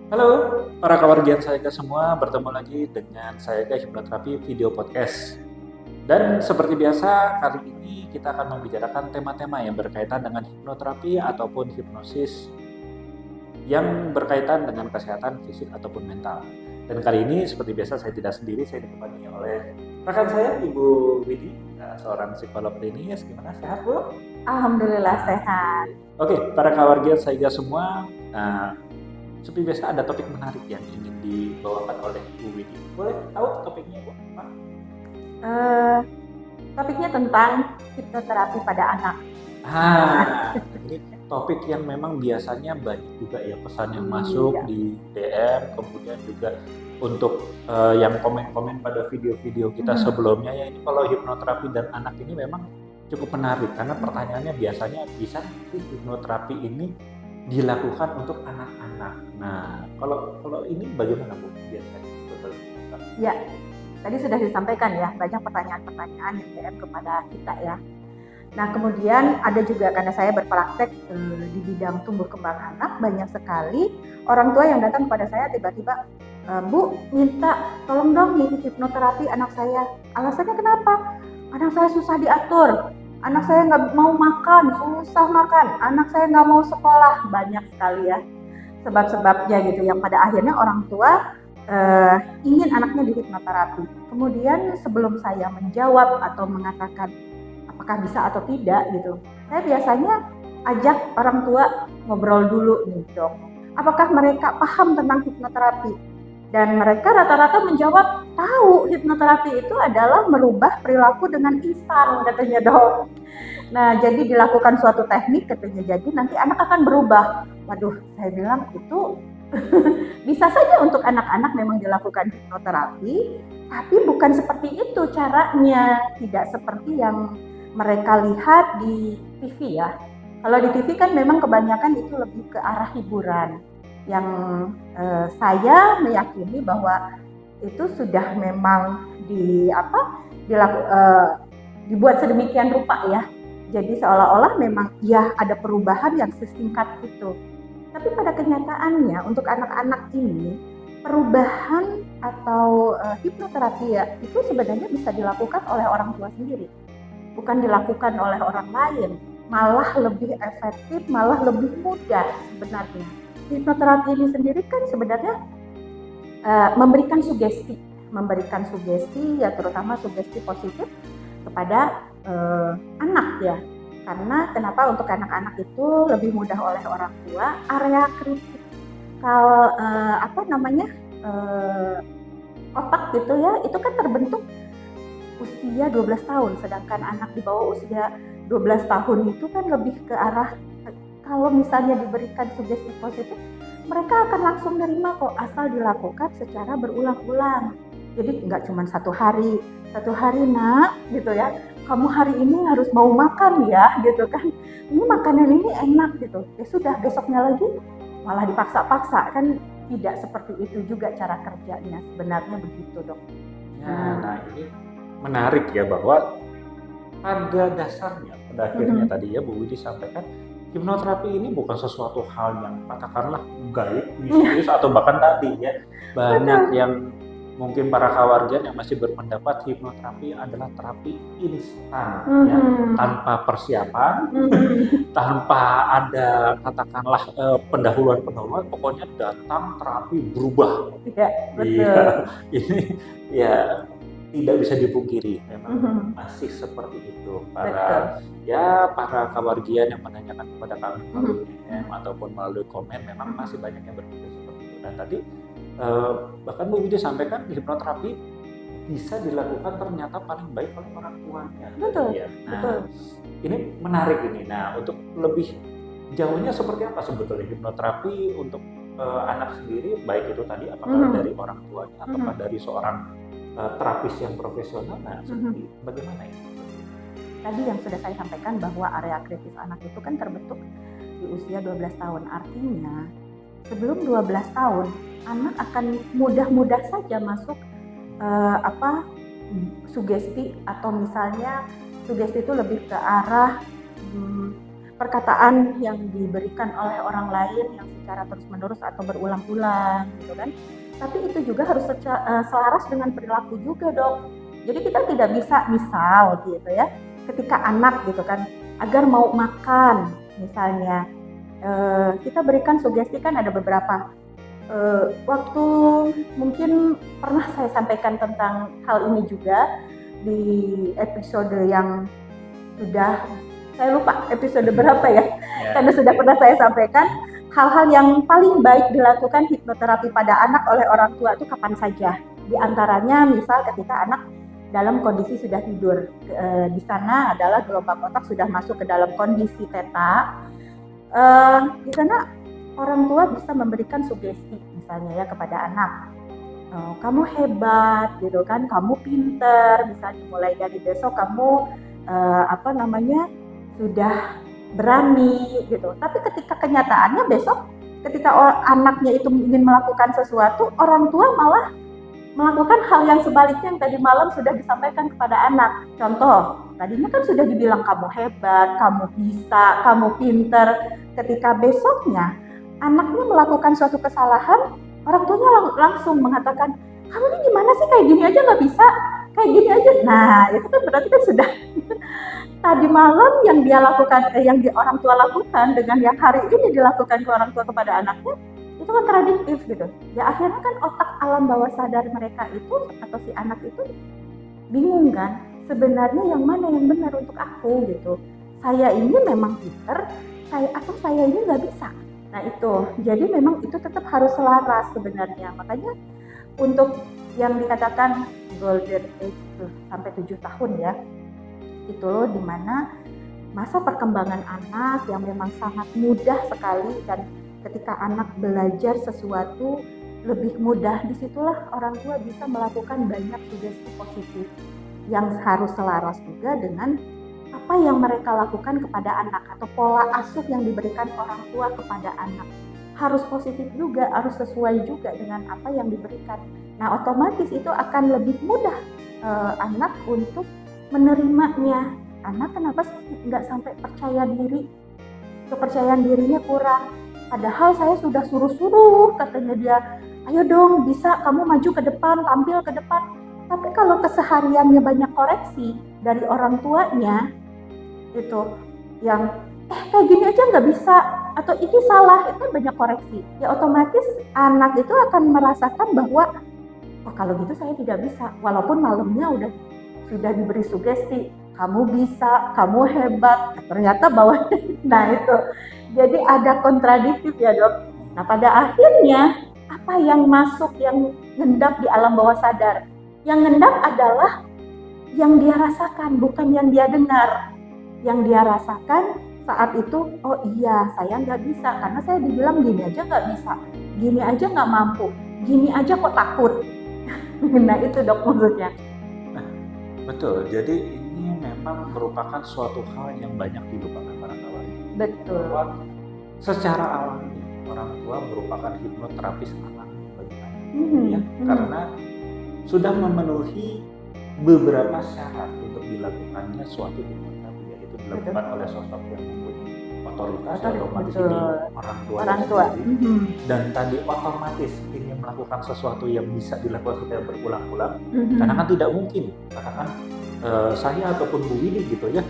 Halo, para kawargian saya semua, bertemu lagi dengan saya Hipnoterapi Video Podcast. Dan seperti biasa, kali ini kita akan membicarakan tema-tema yang berkaitan dengan hipnoterapi ataupun hipnosis yang berkaitan dengan kesehatan fisik ataupun mental. Dan kali ini seperti biasa saya tidak sendiri, saya ditemani oleh rekan saya Ibu Widi, seorang psikolog klinis. Gimana, sehat Bu? Alhamdulillah sehat. Oke, para kawargian saya semua, seperti biasa ada topik menarik yang ingin dibawakan oleh Bu Widi. Boleh tahu topiknya Bu? Topiknya tentang hipnoterapi pada anak. Ini topik yang memang biasanya banyak juga ya pesan yang masuk di DM, kemudian juga untuk yang komen-komen pada video-video kita sebelumnya ya, ini kalau hipnoterapi dan anak ini memang cukup menarik karena pertanyaannya biasanya bisa sih hipnoterapi ini dilakukan untuk anak-anak. Nah, kalau ini bagaimana Bu biasanya? Ya, tadi sudah disampaikan ya, banyak pertanyaan-pertanyaan yang DM kepada kita ya. Nah, kemudian ada juga karena saya berpraktek di bidang tumbuh kembang anak, banyak sekali orang tua yang datang kepada saya tiba-tiba, Bu, minta tolong dong nih hipnoterapi anak saya. Alasannya kenapa? Anak saya susah diatur. Anak saya nggak mau makan, susah makan. Anak saya nggak mau sekolah, banyak sekali ya sebab-sebabnya gitu. Yang pada akhirnya orang tua ingin anaknya di hipnoterapi. Kemudian sebelum saya menjawab atau mengatakan apakah bisa atau tidak gitu, saya biasanya ajak orang tua ngobrol dulu nih dok. Apakah mereka paham tentang hipnoterapi? Dan mereka rata-rata menjawab, tahu hipnoterapi itu adalah merubah perilaku dengan instan katanya dok. Nah jadi dilakukan suatu teknik katanya, jadi nanti anak akan berubah. Waduh, saya bilang itu bisa saja untuk anak-anak memang dilakukan hipnoterapi, tapi bukan seperti itu caranya, tidak seperti yang mereka lihat di TV ya. Kalau di TV kan memang kebanyakan itu lebih ke arah hiburan. Yang saya meyakini bahwa itu sudah memang dibuat sedemikian rupa ya. Jadi seolah-olah memang ya ada perubahan yang sesingkat itu. Tapi pada kenyataannya untuk anak-anak ini perubahan atau hipnoterapi ya itu sebenarnya bisa dilakukan oleh orang tua sendiri, bukan dilakukan oleh orang lain. Malah lebih efektif, malah lebih mudah sebenarnya. Hipnoterapi ini sendiri kan sebenarnya memberikan sugesti ya, terutama sugesti positif kepada anak ya. Karena kenapa untuk anak-anak itu lebih mudah oleh orang tua, area kritik otak gitu ya, itu kan terbentuk usia 12 tahun, sedangkan anak di bawah usia 12 tahun itu kan lebih ke arah kalau misalnya diberikan sugesti positif, mereka akan langsung nerima kok asal dilakukan secara berulang-ulang. Jadi nggak cuma satu hari nak gitu ya, kamu hari ini harus mau makan ya gitu kan, ini makanan ini enak gitu, ya sudah besoknya lagi malah dipaksa-paksa, kan tidak seperti itu juga cara kerjanya sebenarnya begitu dok. Nah ini menarik ya, bahwa pada dasarnya pada akhirnya tadi ya Bu Widi sampaikan, hipnoterapi ini bukan sesuatu hal yang katakanlah gaib, mistis atau bahkan tadi ya banyak yang mungkin para kawargian yang masih berpendapat hipnoterapi adalah terapi instan ya, tanpa persiapan, tanpa ada katakanlah pendahuluan, pokoknya datang terapi berubah. Ya, betul. Ini ya tidak bisa dipungkiri memang masih seperti itu. Para kawargian yang menanyakan kepada kami melalui DM ataupun melalui komen, memang masih banyak yang berpikir seperti itu. Dan tadi bahkan Bu Widi sampaikan hipnoterapi bisa dilakukan ternyata paling baik oleh orang tuanya. Betul. Ya. Nah, betul. Ini menarik ini. Nah, untuk lebih jauhnya seperti apa sebetulnya hipnoterapi untuk anak sendiri, baik itu tadi apakah dari orang tuanya ataukah dari seorang terapis yang profesional, nah seperti bagaimana ini? Tadi yang sudah saya sampaikan bahwa area kritis anak itu kan terbentuk di usia 12 tahun. Artinya sebelum 12 tahun anak akan mudah-mudah saja masuk sugesti, atau misalnya sugesti itu lebih ke arah perkataan yang diberikan oleh orang lain yang secara terus-menerus atau berulang-ulang gitu kan. Tapi itu juga harus selaras dengan perilaku juga dong. Jadi kita tidak bisa misal gitu ya, ketika anak gitu kan agar mau makan misalnya, kita berikan sugesti kan ada beberapa. Waktu mungkin pernah saya sampaikan tentang hal ini juga di episode yang sudah, saya lupa episode berapa ya, karena sudah pernah saya sampaikan hal-hal yang paling baik dilakukan hipnoterapi pada anak oleh orang tua itu kapan saja. Di antaranya misal ketika anak dalam kondisi sudah tidur, di sana adalah gelombang otak sudah masuk ke dalam kondisi theta. Di sana orang tua bisa memberikan sugesti misalnya ya kepada anak, kamu hebat gitu kan, kamu pinter, misalnya mulai dari besok kamu sudah berani gitu. Tapi ketika kenyataannya besok ketika anaknya itu ingin melakukan sesuatu, orang tua malah melakukan hal yang sebaliknya yang tadi malam sudah disampaikan kepada anak. Contoh, tadinya kan sudah dibilang kamu hebat, kamu bisa, kamu pinter. Ketika besoknya anaknya melakukan suatu kesalahan, orang tuanya langsung mengatakan, kamu ini gimana sih, kayak gini aja nggak bisa, kayak gini aja. Nah, itu kan berarti kan sudah tadi malam yang dia lakukan, yang orang tua lakukan dengan yang hari ini dilakukan ke orang tua kepada anaknya, itu kontradiktif gitu. Ya akhirnya kan otak alam bawah sadar mereka itu atau si anak itu bingung kan, sebenarnya yang mana yang benar untuk aku gitu. Saya ini memang pinter, saya ini nggak bisa. Nah itu, jadi memang itu tetap harus selaras sebenarnya. Makanya untuk yang dikatakan golden age tuh, sampai 7 tahun ya, itu loh dimana masa perkembangan anak yang memang sangat mudah sekali, dan ketika anak belajar sesuatu lebih mudah, disitulah orang tua bisa melakukan banyak sugesti positif yang harus selaras juga dengan apa yang mereka lakukan kepada anak atau pola asuh yang diberikan orang tua kepada anak. Harus positif juga, harus sesuai juga dengan apa yang diberikan. Nah otomatis itu akan lebih mudah anak untuk menerimanya. Anak kenapa nggak sampai percaya diri, kepercayaan dirinya kurang. Padahal saya sudah suruh-suruh, katanya dia, ayo dong bisa kamu maju ke depan, tampil ke depan. Tapi kalau kesehariannya banyak koreksi dari orang tuanya, itu yang kayak gini aja nggak bisa, atau ini salah, itu banyak koreksi. Ya otomatis anak itu akan merasakan bahwa, oh kalau gitu saya tidak bisa. Walaupun malamnya sudah diberi sugesti, kamu bisa, kamu hebat, ternyata bahwa nah itu. Jadi ada kontradiktif ya dok. Nah pada akhirnya apa yang masuk, yang ngendap di alam bawah sadar? Yang ngendap adalah yang dia rasakan, bukan yang dia dengar. Yang dia rasakan saat itu, oh iya saya nggak bisa, karena saya dibilang gini aja nggak bisa, gini aja nggak mampu, gini aja kok takut. Nah itu dok maksudnya. Betul, jadi ini memang merupakan suatu hal yang banyak dilupakan para kawan. Betul. Bahwa secara alami orang tua merupakan hipnoterapis alami bagi anak, ya, karena sudah memenuhi beberapa syarat untuk dilakukannya suatu hipnoterapi, yaitu dilakukan oleh sosok yang mempunyai otoritas, otomatis ini orang tua. Dan tadi otomatis ingin melakukan sesuatu yang bisa dilakukan secara berulang-ulang, karena kan tidak mungkin katakan saya ataupun Bu Widi gitu ya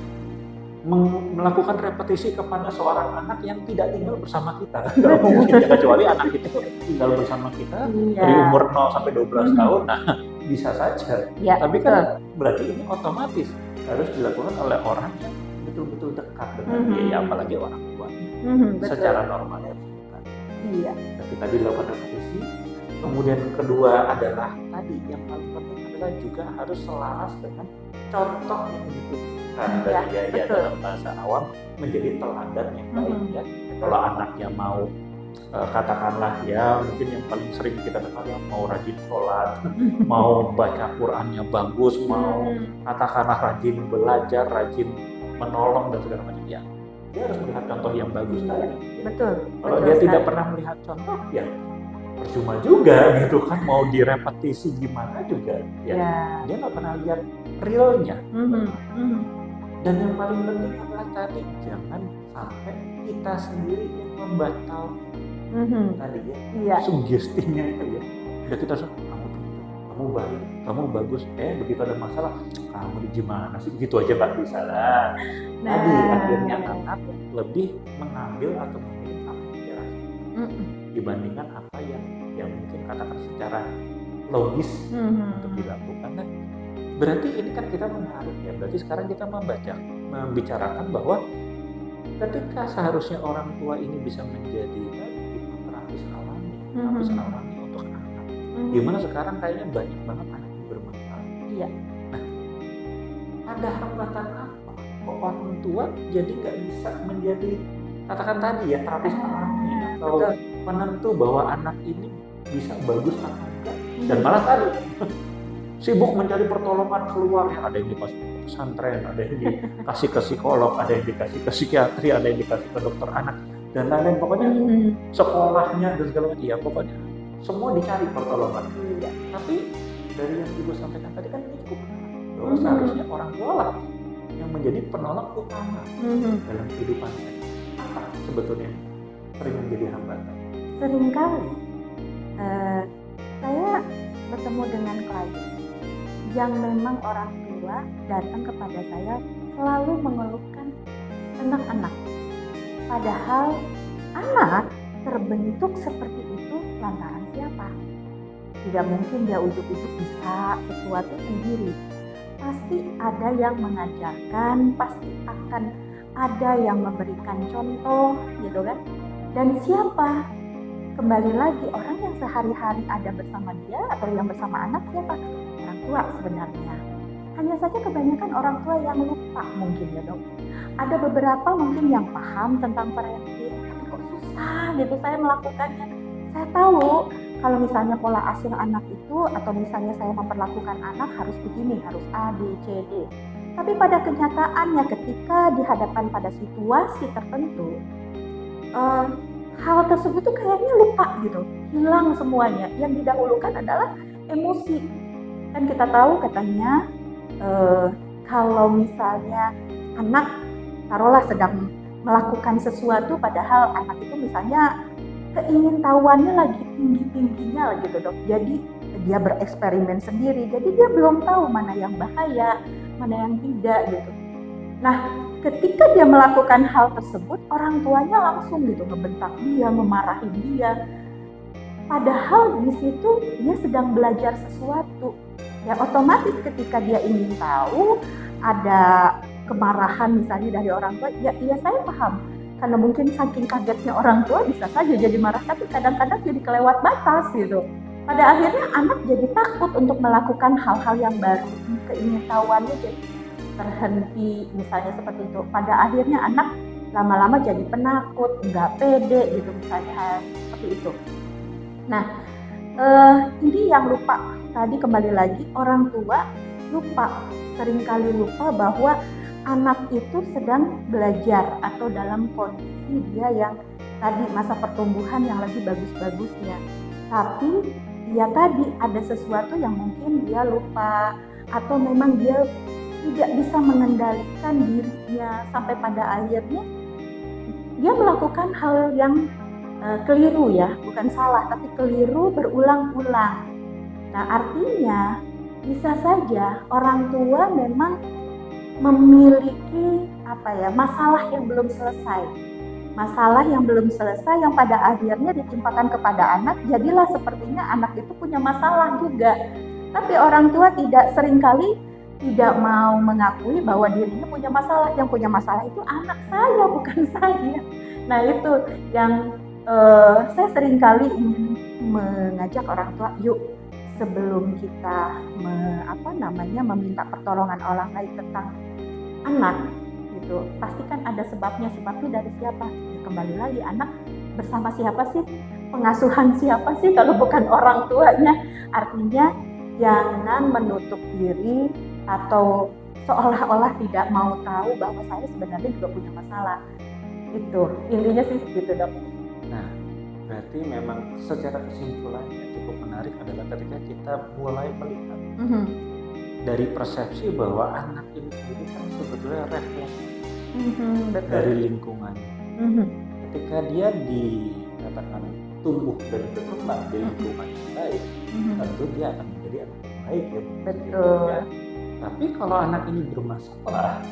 melakukan repetisi kepada seorang anak yang tidak tinggal bersama kita. Tidak mungkin, kecuali anak itu tinggal bersama kita dari umur 0 sampai 12 tahun, nah bisa saja. Ya, tapi kan berarti ini otomatis harus dilakukan oleh orang yang betul-betul dekat dengan dia, ya, apalagi orang tua. Secara normalnya harus dekat. Iya. Tapi tadi dilakukan repetisi. Kemudian kedua adalah tadi yang paling penting adalah juga harus selaras dengan contoh yang dibutuhkan dari ya dalam bahasa awam menjadi teladan yang baik ya. Kalau anaknya mau katakanlah ya mungkin yang paling sering kita dengar yang mau rajin sholat, mau baca Qurannya bagus, mau katakanlah rajin belajar, rajin menolong dan segala macam, ya dia harus melihat contoh yang bagus tadi. Betul. Kalau dia tidak pernah melihat contoh, ya percuma juga gitu kan, mau direpetisi gimana juga ya. Dia nggak pernah lihat realnya. Dan yang paling penting adalah tadi jangan sampai kita sendiri yang membatalkan tadi ya Iya. sugestinya itu ya. Udah kita langsung, kamu pintar, kamu baik, kamu bagus. Begitu ada masalah, kamu di gimana sih? Gitu aja nggak bisa lah. Tadi akhirnya anak lebih mengambil atau memilih apa yang dia rasakan dibandingkan apa yang mungkin katakan secara logis untuk dilakukan. Nah, berarti ini kan kita menarik ya. Berarti sekarang kita membicarakan bahwa ketika seharusnya orang tua ini bisa menjadi terapis alami, untuk anak. Gimana sekarang kayaknya banyak banget anak yang bermasalah. Iya. Nah, ada hambatan apa? Kok orang tua jadi nggak bisa menjadi katakan tadi ya terapis alami atau penentu bahwa anak ini bisa bagus atau enggak? Dan malah tadi sibuk mencari pertolongan keluar, ya ada yang dikasih ke pesantren, ada yang dikasih ke psikolog, ada yang dikasih ke psikiatri, ada yang dikasih ke dokter anak dan lain-lain, pokoknya sekolahnya dan segala macam, ya pokoknya semua dicari pertolongan. Tapi dari yang ibu sampaikan tadi kan ini cukup menarik bahwa seharusnya orang tua lah yang menjadi penolong utama dalam kehidupan kita. Apa sebetulnya sering menjadi hambatan? Seringkali saya bertemu dengan klien yang memang orang tua datang kepada saya selalu mengeluhkan tentang anak. Padahal anak terbentuk seperti itu lantaran siapa? Tidak mungkin dia ujuk-ujuk bisa sesuatu sendiri. Pasti ada yang mengajarkan, pasti akan ada yang memberikan contoh, gitu kan? Dan siapa? Kembali lagi, orang yang sehari-hari ada bersama dia atau yang bersama anak siapa? Orang tua sebenarnya. Hanya saja kebanyakan orang tua yang lupa mungkin ya dok. Ada beberapa mungkin yang paham tentang parenting, tapi kok susah gitu saya melakukannya. Saya tahu kalau misalnya pola asuh anak itu atau misalnya saya memperlakukan anak harus begini, harus A, B, C, D. Tapi pada kenyataannya ketika dihadapkan pada situasi tertentu, hal tersebut tuh kayaknya lupa gitu, hilang semuanya. Yang didahulukan adalah emosi. Kan kita tahu katanya kalau misalnya anak taruhlah sedang melakukan sesuatu padahal anak itu misalnya keingintahuannya lagi tinggi-tingginya gitu dok. Jadi dia bereksperimen sendiri. Jadi dia belum tahu mana yang bahaya, mana yang tidak gitu. Nah, ketika dia melakukan hal tersebut, orang tuanya langsung gitu ngebentak dia, memarahi dia. Padahal di situ dia sedang belajar sesuatu. Ya otomatis ketika dia ingin tahu ada kemarahan misalnya dari orang tua, ya saya paham. Karena mungkin saking kagetnya orang tua bisa saja jadi marah, tapi kadang-kadang jadi kelewat batas gitu. Pada akhirnya anak jadi takut untuk melakukan hal-hal yang baru, keingintahuannya jadi terhenti misalnya seperti itu. Pada akhirnya anak lama-lama jadi penakut, nggak pede gitu misalnya seperti itu. Nah ini yang lupa tadi kembali lagi orang tua lupa, seringkali lupa bahwa anak itu sedang belajar atau dalam kondisi dia yang tadi masa pertumbuhan yang lagi bagus-bagusnya. Tapi ya tadi ada sesuatu yang mungkin dia lupa atau memang dia tidak bisa mengendalikan dirinya sampai pada akhirnya dia melakukan hal yang keliru ya, bukan salah tapi keliru berulang-ulang. Nah artinya bisa saja orang tua memang memiliki masalah yang belum selesai. Masalah yang belum selesai yang pada akhirnya ditimpakan kepada anak, jadilah sepertinya anak itu punya masalah juga. Tapi orang tua seringkali tidak mau mengakui bahwa dirinya punya masalah. Yang punya masalah itu anak saya, bukan saya. Nah itu yang saya seringkali ingin mengajak orang tua, yuk sebelum kita meminta pertolongan orang lain tentang anak gitu, pastikan ada sebabnya dari siapa. Ya, kembali lagi anak bersama siapa sih, pengasuhan siapa sih kalau bukan orang tuanya. Artinya jangan menutup diri atau seolah-olah tidak mau tahu bahwa saya sebenarnya juga punya masalah. Itu intinya sih gitu dok. Nah, berarti memang secara kesimpulannya cukup menarik adalah ketika kita mulai melihat dari persepsi bahwa anak ini sendiri kan sebetulnya refleksi Betul. dari lingkungannya. Mhm. Ketika dia dikatakan tumbuh dan berkembang di lingkungan yang baik, Mhm. tentu dia akan menjadi anak yang baik ya. Betul. Ya. Tapi kalau anak ini bermasalah,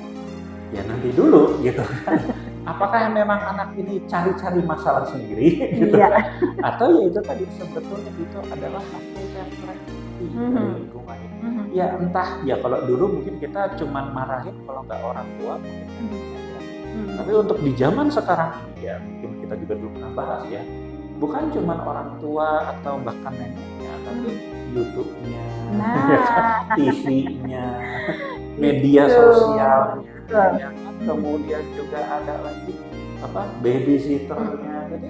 ya nanti dulu gitu kan. Apakah memang anak ini cari-cari masalah sendiri gitu Iya. kan? Atau ya itu tadi sebetulnya itu adalah hasil refleksi dari lingkungannya. Mhm. Ya entah ya kalau dulu mungkin kita cuma marahin kalau nggak orang tua mungkin ya. Tapi untuk di zaman sekarang ini ya mungkin kita juga dulu pernah bahas ya, bukan cuma orang tua atau bahkan neneknya, tapi YouTube-nya, Nah. TV-nya, media Itu. sosialnya, Betul. ya kan? Kemudian juga ada lagi babysitternya. Jadi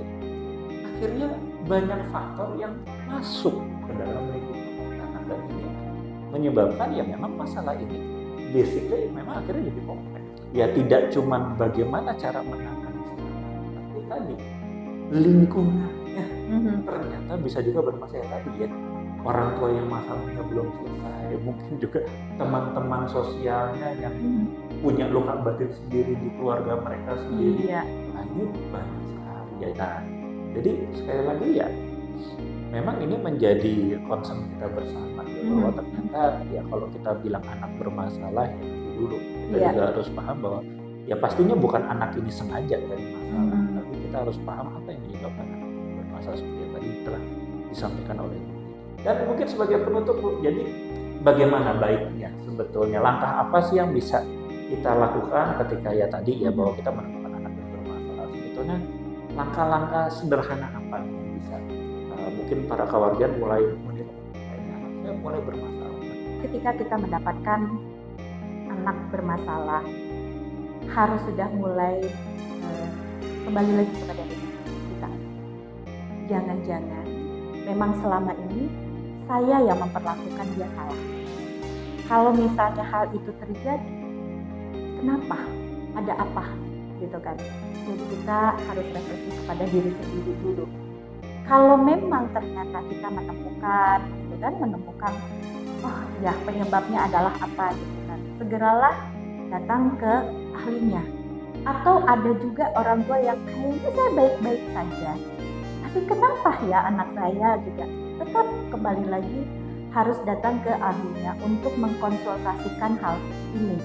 akhirnya banyak faktor yang masuk ke dalam lingkungan anak dan ini menyebabkan ya memang masalah ini basically memang akhirnya jadi kompleks. Ya tidak cuma bagaimana cara menangani tapi tadi lingkungannya ternyata bisa juga bermasalah tadi ya. Orang tua yang masalahnya belum selesai, mungkin juga teman-teman sosialnya yang punya luka batin sendiri di keluarga mereka sendiri. Iya. Nah, ini banyak sekali ya. Nah, jadi sekali lagi ya, memang ini menjadi concern kita bersama ya, bahwa ternyata ya kalau kita bilang anak bermasalah ya dulu kita juga harus paham bahwa ya pastinya bukan anak ini sengaja dari masalah, tapi kita harus paham apa yang menyebabkan anak ini bermasalah seperti yang tadi telah disampaikan oleh Ibu. Dan mungkin sebagai penutup Bu, jadi bagaimana baiknya sebetulnya langkah apa sih yang bisa kita lakukan ketika ya tadi ya bahwa kita menemukan anak yang bermasalah, sebetulnya langkah-langkah sederhana apa yang bisa mungkin para kawardian mulai menilai kayaknya anak saya mulai bermasalah. Ketika kita mendapatkan anak bermasalah, harus sudah mulai kembali lagi kepada diri kita. Jangan-jangan memang selama ini saya yang memperlakukan dia salah. Kalau misalnya hal itu terjadi, kenapa? Ada apa? Gitu kan. Jadi kita harus refleksi kepada diri sendiri dulu. Kalau memang ternyata kita menemukan, gitu kan, oh ya penyebabnya adalah apa, gitu kan, segeralah datang ke ahlinya. Atau ada juga orang tua yang kayaknya saya baik-baik saja, tapi kenapa ya anak saya juga tetap kembali lagi harus datang ke ahlinya untuk mengkonsultasikan hal ini.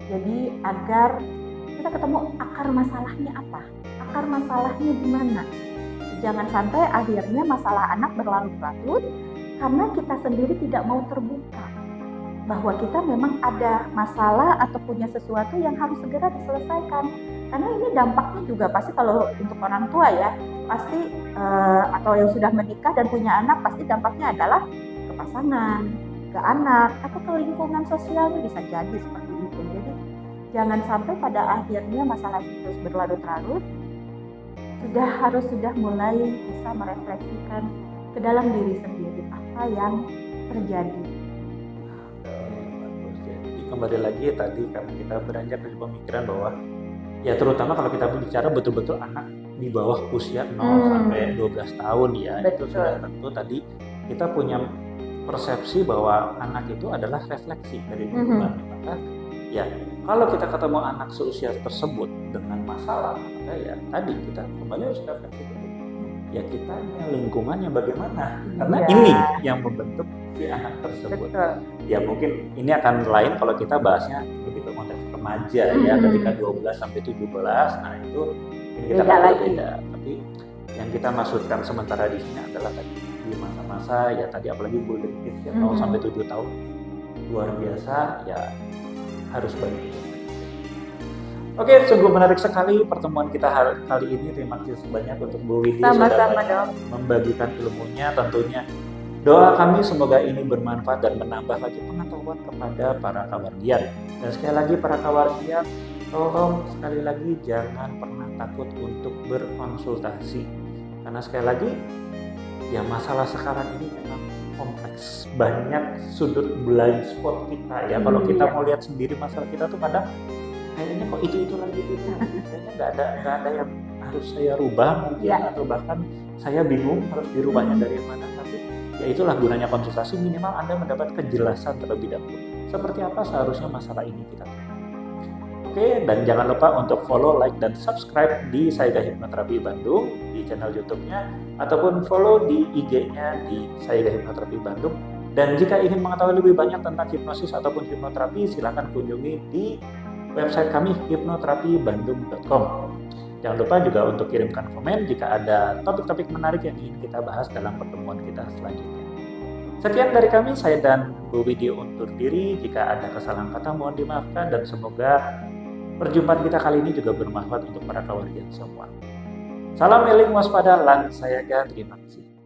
Jadi agar kita ketemu akar masalahnya apa, akar masalahnya di mana. Jangan sampai akhirnya masalah anak berlarut-larut karena kita sendiri tidak mau terbuka bahwa kita memang ada masalah atau punya sesuatu yang harus segera diselesaikan. Karena ini dampaknya juga pasti kalau untuk orang tua ya, pasti atau yang sudah menikah dan punya anak, pasti dampaknya adalah ke pasangan, ke anak, atau ke lingkungan sosialnya bisa jadi seperti itu. Jadi jangan sampai pada akhirnya masalah itu terus berlarut-larut. Sudah mulai bisa merefleksikan ke dalam diri sendiri apa yang terjadi. Jadi kembali lagi tadi karena kita beranjak dari pemikiran bahwa ya terutama kalau kita bicara betul-betul anak di bawah usia 0 sampai 12 tahun ya. Betul. Itu sudah tentu tadi kita punya persepsi bahwa anak itu adalah refleksi dari lingkungan. Maka ya kalau kita ketemu anak seusia tersebut dengan masalah, maka ya tadi kita kembali harus refleksi dulu. Ya kita lingkungannya bagaimana? Karena ini yang membentuk si anak tersebut. Betul. Ya mungkin ini akan lain kalau kita bahasnya begitu konteks remaja ya ketika 12 sampai 17. Nah itu ini kita akan berbeda. Tapi yang kita maksudkan sementara di sini adalah tadi di masa-masa ya tadi apalagi golden kids ya 0 sampai 7 tahun luar biasa ya harus banyak itu. Oke, sungguh menarik sekali pertemuan kita kali ini. Terima kasih banyak untuk Bu Widi sudah membagikan ilmunya. Tentunya doa kami semoga ini bermanfaat dan menambah lagi pengetahuan kepada para kawardian. Dan sekali lagi para kawardian, tolong sekali lagi jangan pernah takut untuk berkonsultasi. Karena sekali lagi ya masalah sekarang ini memang kompleks, banyak sudut blind spot kita ya. Kalau kita mau lihat sendiri masalah kita tuh kadang kayaknya kok itu lagi kayaknya nggak ada yang harus saya rubah mungkin atau bahkan saya bingung harus dirubahnya dari mana. Tapi ya itulah gunanya konsultasi, minimal Anda mendapat kejelasan terlebih dahulu seperti apa seharusnya masalah ini kita. Oke, dan jangan lupa untuk follow, like, dan subscribe di Sayga Hipnoterapi Bandung di channel YouTube-nya ataupun follow di IG-nya di Sayga Hipnoterapi Bandung. Dan jika ingin mengetahui lebih banyak tentang hipnosis ataupun hipnoterapi, silakan kunjungi di website kami hipnoterapibandung.com. Jangan lupa juga untuk kirimkan komen jika ada topik-topik menarik yang ingin kita bahas dalam pertemuan kita selanjutnya. Sekian dari kami, saya dan Bu Widi undur diri. Jika ada kesalahan kata mohon dimaafkan dan semoga perjumpaan kita kali ini juga bermanfaat untuk para kawarga semua. Salam eling waspada lan sayaga, terima kasih.